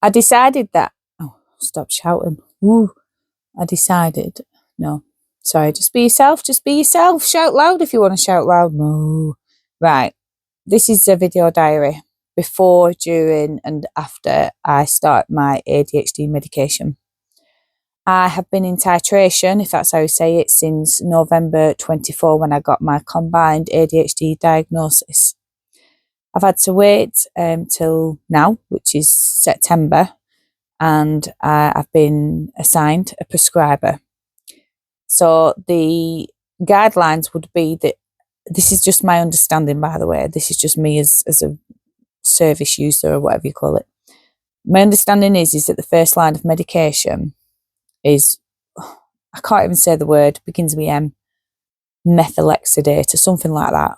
I decided that, oh, stop shouting. Woo. I decided, no, sorry, just be yourself, shout loud if you want to shout loud. No. Right, this is a video diary before, during and after I start my ADHD medication. I have been in titration, if that's how you say it, since November 24 when I got my combined ADHD diagnosis. I've had to wait till now, which is September, and I've been assigned a prescriber. So the guidelines would be that, this is just my understanding, by the way, this is just me as a service user or whatever you call it. My understanding is that the first line of medication is, I can't even say the word, begins with M, methotrexate or something like that.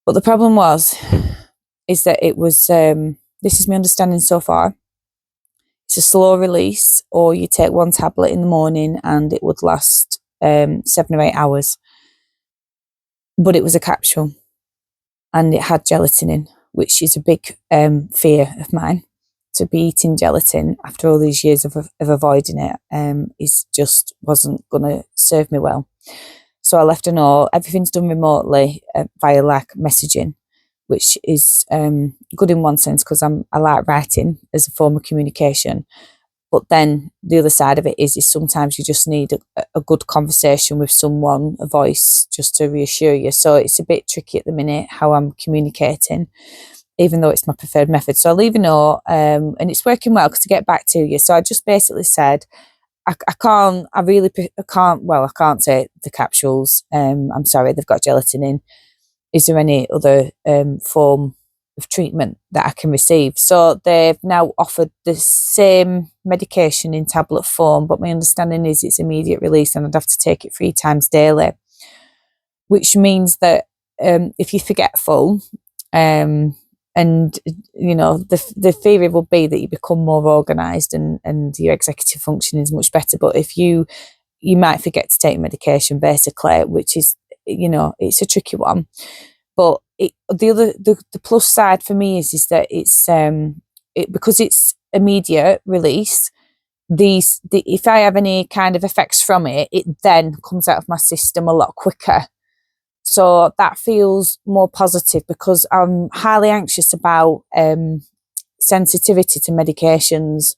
But the problem is that it was, this is my understanding so far, it's a slow release, or you take one tablet in the morning and it would last 7 or 8 hours. But it was a capsule and it had gelatin in, which is a big fear of mine. To be eating gelatin after all these years of avoiding it is just wasn't going to serve me well. So I left a note. Everything's done remotely via like messaging, which is good in one sense because I like writing as a form of communication. But then the other side of it is sometimes you just need a good conversation with someone, a voice, just to reassure you. So it's a bit tricky at the minute how I'm communicating, even though it's my preferred method. So I leave a note and it's working well because to get back to you. So I just basically said, I can't say the capsules. I'm sorry, they've got gelatin in. Is there any other form of treatment that I can receive? So they've now offered the same medication in tablet form, but my understanding is it's immediate release and I'd have to take it 3 times daily, which means that if you're forgetful, and you know, the theory will be that you become more organised and your executive function is much better. But if you might forget to take medication, basically, which is, you know, it's a tricky one. But the plus side for me is that it's because it's immediate release. If I have any kind of effects from it, it then comes out of my system a lot quicker. So that feels more positive because I'm highly anxious about sensitivity to medications,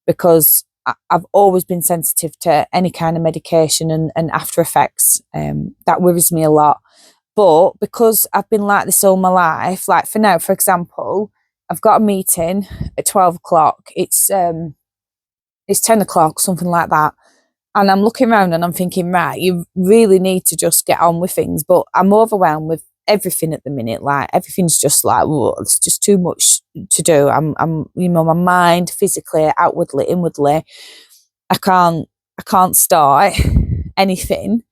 because I've always been sensitive to any kind of medication and after effects. That worries me a lot. But because I've been like this all my life, like for now, for example, I've got a meeting at 12 o'clock. It's 10 o'clock, something like that. And I'm looking around and I'm thinking, right, you really need to just get on with things. But I'm overwhelmed with everything at the minute. Like everything's just like, whoa, it's just too much to do. I'm, you know, my mind, physically, outwardly, inwardly, I can't start anything.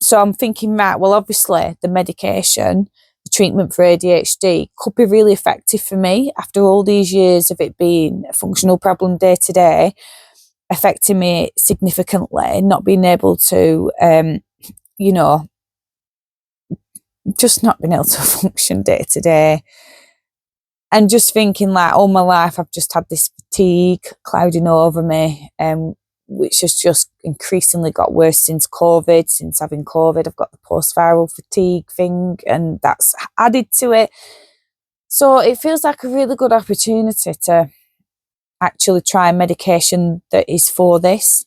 So I'm thinking, right, well, obviously the medication, the treatment for ADHD could be really effective for me after all these years of it being a functional problem day to day, affecting me significantly, not being able to, you know, just not being able to function day to day. And just thinking like all my life, I've just had this fatigue clouding over me, which has just increasingly got worse since COVID. Since having COVID, I've got the post-viral fatigue thing, and that's added to it. So it feels like a really good opportunity to actually try a medication that is for this.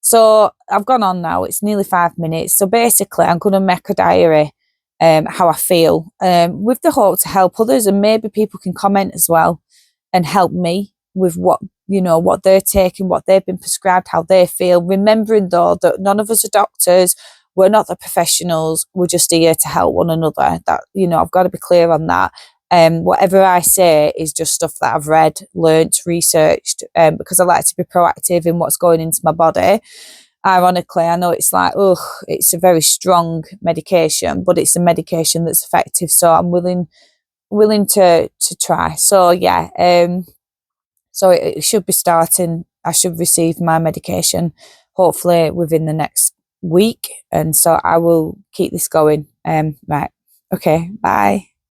So I've gone on now, it's nearly 5 minutes. So basically I'm going to make a diary, how I feel, with the hope to help others, and maybe people can comment as well and help me with what, you know, what they're taking, what they've been prescribed, how they feel. Remembering though that none of us are doctors, we're not the professionals, we're just here to help one another. That, you know, I've got to be clear on that. Whatever I say is just stuff that I've read, learnt, researched, because I like to be proactive in what's going into my body. Ironically, I know it's like, it's a very strong medication, but it's a medication that's effective. So I'm willing to try. So yeah, so it should be starting. I should receive my medication hopefully within the next week, and so I will keep this going. Right, okay, bye.